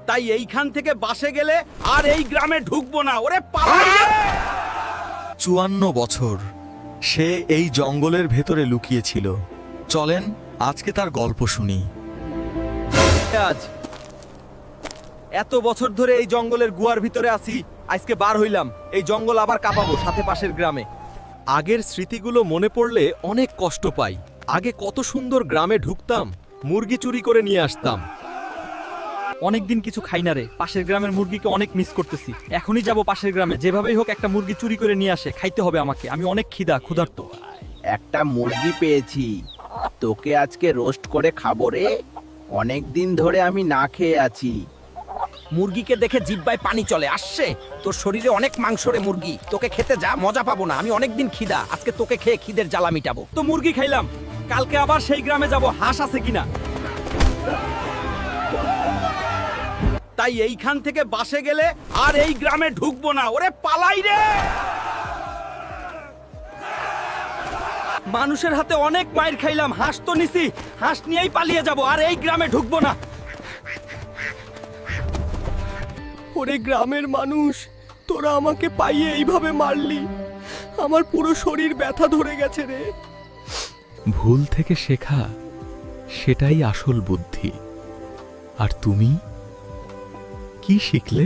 তাই এইখান থেকে বাসে গেলে আর এই গ্রামে ঢুকবো না, ওরে পালাই রে! 54 বছর সে এই জঙ্গলের ভেতরে লুকিয়েছিল। চলেন আজকে তার গল্প শুনি। আজ এত বছর ধরে এই জঙ্গলের গুহার ভিতরে আছি, আজকে বার হইলাম। এই জঙ্গল আবার কাঁপাবো, সাথে পাশের গ্রামে। আগের স্মৃতিগুলো মনে পড়লে অনেক কষ্ট পাই। আগে কত সুন্দর গ্রামে ঢুকতাম, মুরগি চুরি করে নিয়ে আসতাম। অনেকদিন কিছু খাই না রে, পাশের গ্রামের মুরগিকে অনেক মিস করতেছি। এখনই যাব পাশের গ্রামে, যেভাবেই হোক একটা মুরগি চুরি করে নিয়ে আসে, খাইতে হবে আমাকে। আমি অনেক ক্ষুধার্ত। একটা মুরগি পেয়েছি, তোকে আজকে রোস্ট করে খাবো রে। অনেক দিন ধরে আমি না খেয়ে আছি। মুরগিকে দেখে জিহ্বায় পানি চলে আসছে। তোর শরীরে অনেক মাংস রে মুরগি, তোকে খেতে যা, মজা পাবো না। আমি অনেকদিন খিদা, আজকে তোকে খেয়ে খিদের জ্বালা মিটাবো। তো মুরগি খাইলাম, কালকে আবার সেই গ্রামে যাব, হাঁস আছে কিনা। তাই এইখান থেকে বাসে গেলে আর এই গ্রামে ঢুকবো না, ওরে পালাই রে! মানুষের হাতে অনেক মাইর খাইলাম, হাঁস তো নিছি, হাঁস নিয়েই পালিয়ে যাব, আর এই গ্রামে ঢুকবো না। ওরে গ্রামের মানুষ, তোরা আমাকে পাইয়ে এইভাবে মারলি, আমার পুরো শরীর ব্যথা ধরে গেছে রে। ভুল থেকে শেখা, সেটাই আসল বুদ্ধি। আর তুমি কি শিখলে?